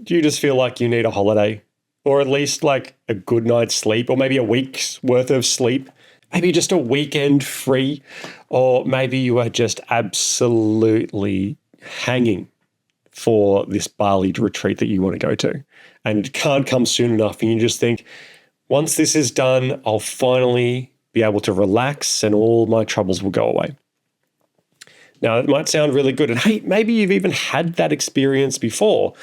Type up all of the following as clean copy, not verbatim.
Do you just feel like you need a holiday, or at least like a good night's sleep, or maybe a week's worth of sleep? Maybe just a weekend free, or maybe you are just absolutely hanging for this Bali retreat that you want to go to, and it can't come soon enough. And you just think, once this is done, I'll finally be able to relax and all my troubles will go away. Now, it might sound really good. And hey, maybe you've even had that experience before,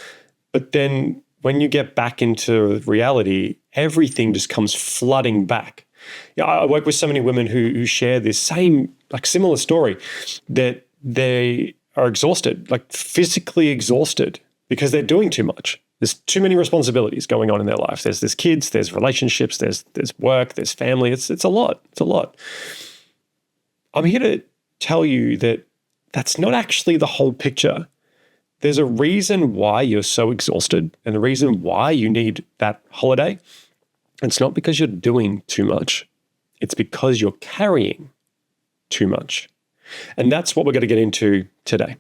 but then when you get back into reality, everything just comes flooding back. I work with so many women who share this same, like similar story, that they are exhausted, like physically exhausted, because they're doing too much. There's too many responsibilities going on in their life. There's kids, there's relationships, there's work, there's family. It's a lot. It's a lot. I'm here to tell you that that's not actually the whole picture. There's a reason why you're so exhausted, and the reason why you need that holiday. It's not because you're doing too much. It's because you're carrying too much. And that's what we're going to get into today.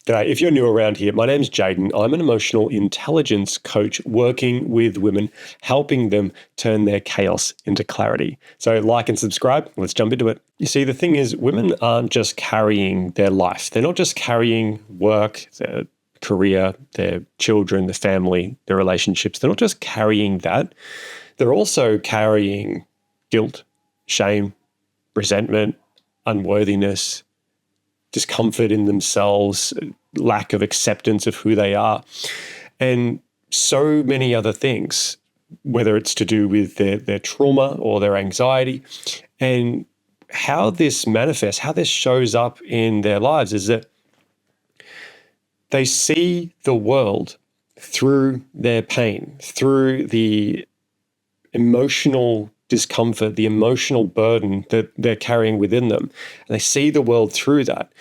G'day, if you're new around here, my name's Jaden. I'm an emotional intelligence coach working with women, helping them turn their chaos into clarity. So like and subscribe. Let's jump into it. You see, the thing is, women aren't just carrying their life. They're not just carrying work, their career, their children, their family, their relationships. They're not just carrying that. They're also carrying guilt, shame, resentment, unworthiness, discomfort in themselves, lack of acceptance of who they are, and so many other things, whether it's to do with their trauma or their anxiety. And how this manifests, how this shows up in their lives is that they see the world through their pain, through the emotional discomfort, the emotional burden that they're carrying within them. And they see the world through that.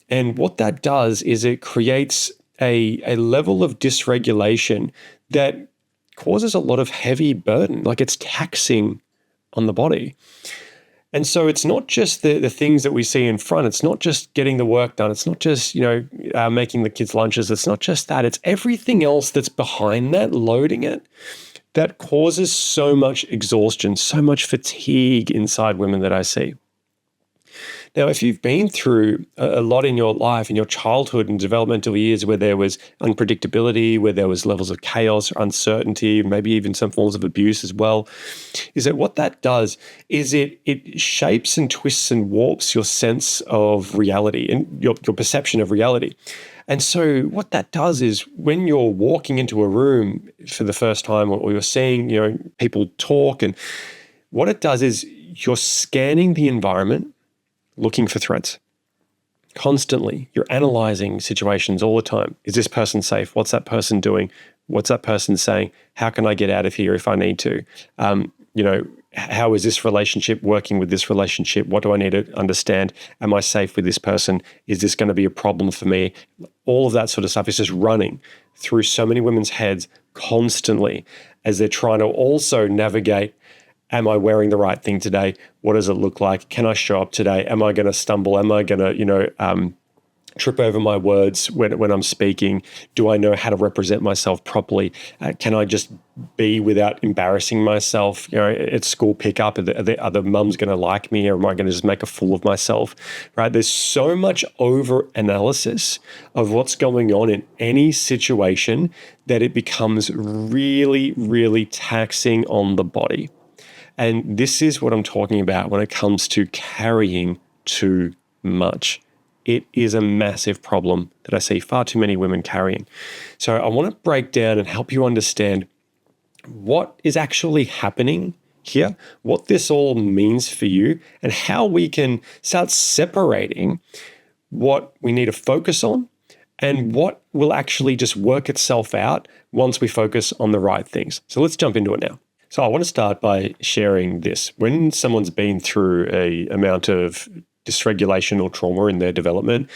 And what that does is it creates a level of dysregulation that causes a lot of heavy burden, like it's taxing on the body. And so it's not just the things that we see in front. It's not just getting the work done. It's not just, making the kids' lunches. It's not just that. It's everything else that's behind that, loading it, that causes so much exhaustion, so much fatigue inside women that I see. Now, if you've been through a lot in your life, in your childhood and developmental years where there was unpredictability, where there was levels of chaos or uncertainty, maybe even some forms of abuse as well, is that what that does is it shapes and twists and warps your sense of reality and your perception of reality. And so what that does is when you're walking into a room for the first time, or you're seeing, people talk, and what it does is you're scanning the environment, looking for threats. Constantly, you're analyzing situations all the time. Is this person safe? What's that person doing? What's that person saying? How can I get out of here if I need to? How is this relationship working with this relationship? What do I need to understand? Am I safe with this person? Is this going to be a problem for me? All of that sort of stuff is just running through so many women's heads constantly as they're trying to also navigate, am I wearing the right thing today? What does it look like? Can I show up today? Am I going to stumble? Am I going to, trip over my words when I'm speaking? Do I know how to represent myself properly? Can I just be without embarrassing myself? At school pickup, are the mums going to like me, or am I going to just make a fool of myself? Right? There's so much over analysis of what's going on in any situation that it becomes really, really taxing on the body. And this is what I'm talking about when it comes to carrying too much. It is a massive problem that I see far too many women carrying. So I want to break down and help you understand what is actually happening here, what this all means for you, and how we can start separating what we need to focus on and what will actually just work itself out once we focus on the right things. So let's jump into it now. So I want to start by sharing this. When someone's been through an amount of dysregulation or trauma in their development,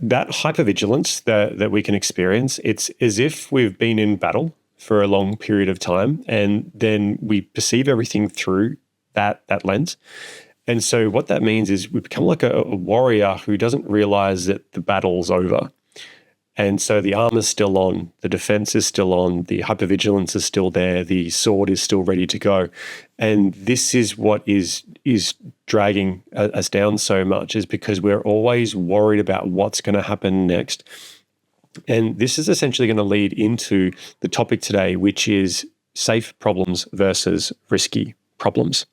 that hypervigilance that we can experience, it's as if we've been in battle for a long period of time, and then we perceive everything through that lens. And so what that means is we become like a warrior who doesn't realize that the battle's over. And so the armor's still on, the defense is still on, the hypervigilance is still there, the sword is still ready to go. And this is what is dragging us down so much, is because we're always worried about what's going to happen next. And this is essentially going to lead into the topic today, which is safe problems versus risky problems.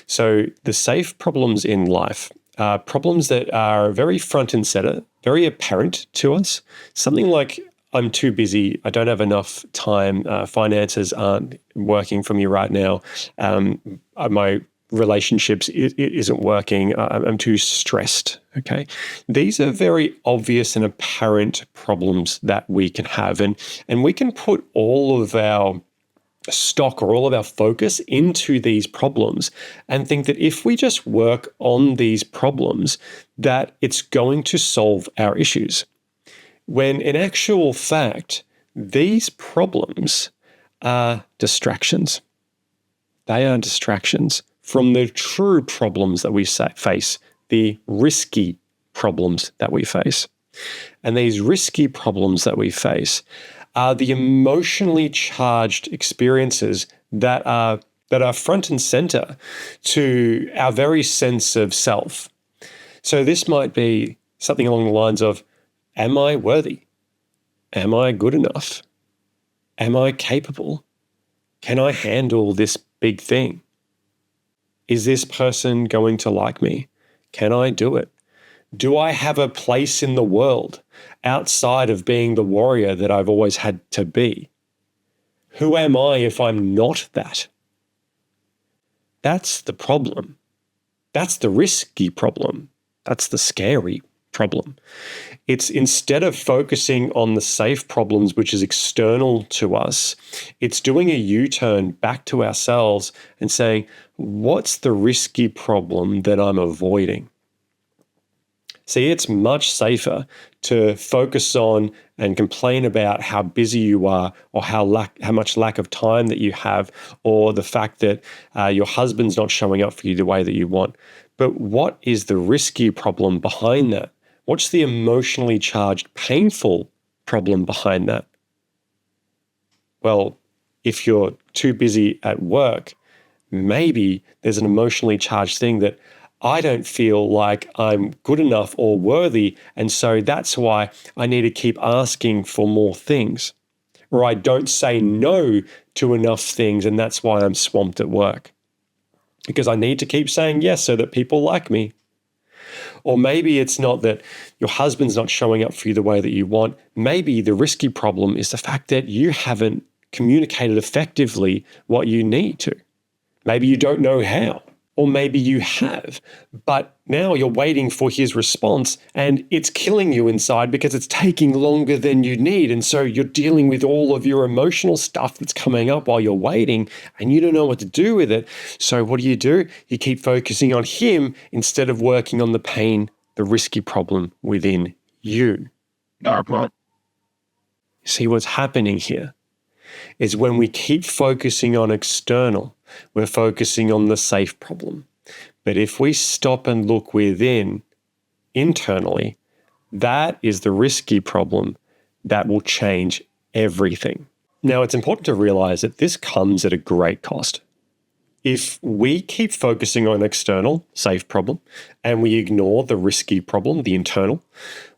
So the safe problems in life are problems that are very front and center, very apparent to us. Something like, I'm too busy, I don't have enough time, finances aren't working for me right now, my relationships isn't working, I'm too stressed, okay? These are very obvious and apparent problems that we can have. And we can put all of our stock or all of our focus into these problems and think that if we just work on these problems, that it's going to solve our issues. When in actual fact, these problems are distractions. They are distractions from the true problems that we face, the risky problems that we face. And these risky problems that we face are the emotionally charged experiences that are front and center to our very sense of self. So this might be something along the lines of, am I worthy? Am I good enough? Am I capable? Can I handle this big thing? Is this person going to like me? Can I do it? Do I have a place in the world outside of being the warrior that I've always had to be? Who am I if I'm not that? That's the problem. That's the risky problem. That's the scary problem. It's instead of focusing on the safe problems, which is external to us, it's doing a U-turn back to ourselves and saying, what's the risky problem that I'm avoiding? See, it's much safer to focus on and complain about how busy you are, or how much lack of time that you have, or the fact that your husband's not showing up for you the way that you want. But what is the risky problem behind that? What's the emotionally charged, painful problem behind that? Well, if you're too busy at work, maybe there's an emotionally charged thing that I don't feel like I'm good enough or worthy, and so that's why I need to keep asking for more things. Or I don't say no to enough things, and that's why I'm swamped at work. Because I need to keep saying yes so that people like me. Or maybe it's not that your husband's not showing up for you the way that you want. Maybe the risky problem is the fact that you haven't communicated effectively what you need to. Maybe you don't know how. Or maybe you have, but now you're waiting for his response and it's killing you inside because it's taking longer than you need. And so you're dealing with all of your emotional stuff that's coming up while you're waiting and you don't know what to do with it. So what do? You keep focusing on him instead of working on the pain, the risky problem within you. See, what's happening here is when we keep focusing on external, we're focusing on the safe problem. But if we stop and look within, internally, that is the risky problem that will change everything. Now, it's important to realize that this comes at a great cost. If we keep focusing on external, safe problem, and we ignore the risky problem, the internal,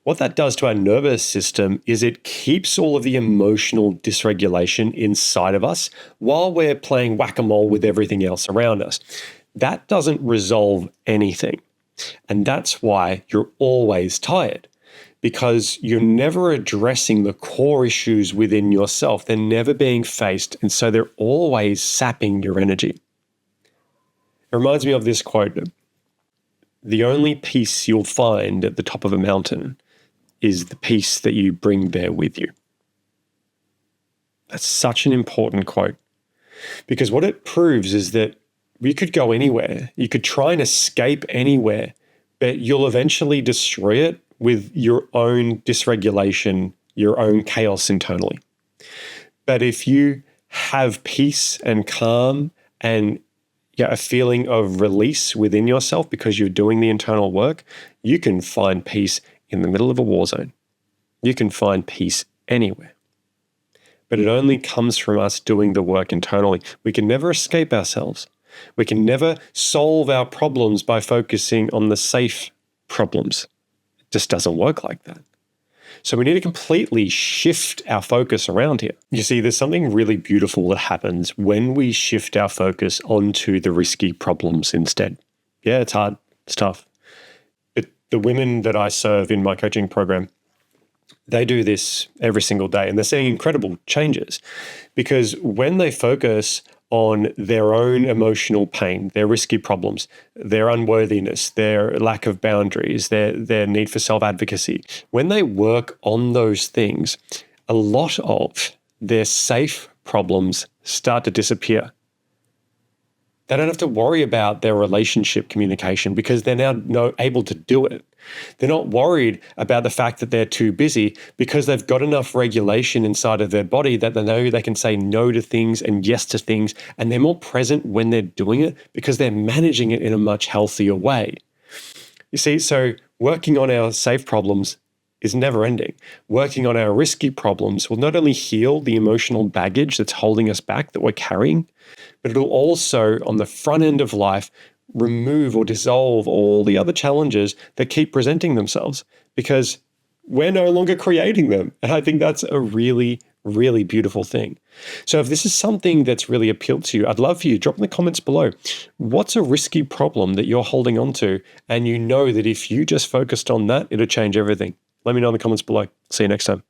what that does to our nervous system is it keeps all of the emotional dysregulation inside of us while we're playing whack-a-mole with everything else around us. That doesn't resolve anything. And that's why you're always tired, because you're never addressing the core issues within yourself. They're never being faced, and so they're always sapping your energy. It reminds me of this quote: the only peace you'll find at the top of a mountain is the peace that you bring there with you. That's such an important quote, because what it proves is that you could go anywhere, you could try and escape anywhere, but you'll eventually destroy it with your own dysregulation, your own chaos internally. But if you have peace and calm and a feeling of release within yourself because you're doing the internal work, you can find peace in the middle of a war zone. You can find peace anywhere. But it only comes from us doing the work internally. We can never escape ourselves. We can never solve our problems by focusing on the safe problems. It just doesn't work like that. So we need to completely shift our focus around here. You see, there's something really beautiful that happens when we shift our focus onto the risky problems instead. Yeah, it's hard. It's tough. But the women that I serve in my coaching program, they do this every single day, and they're seeing incredible changes because when they focus on their own emotional pain, their risky problems, their unworthiness, their lack of boundaries, their need for self-advocacy, when they work on those things, a lot of their safe problems start to disappear. They don't have to worry about their relationship communication because they're now able to do it. They're not worried about the fact that they're too busy because they've got enough regulation inside of their body that they know they can say no to things and yes to things, and they're more present when they're doing it because they're managing it in a much healthier way. You see, so working on our safe problems is never ending. Working on our risky problems will not only heal the emotional baggage that's holding us back that we're carrying, but it'll also, on the front end of life, remove or dissolve all the other challenges that keep presenting themselves because we're no longer creating them. And I think that's a really, really beautiful thing. So if this is something that's really appealed to you, I'd love for you to drop in the comments below. What's a risky problem that you're holding on to? And you know that if you just focused on that, it'll change everything. Let me know in the comments below. See you next time.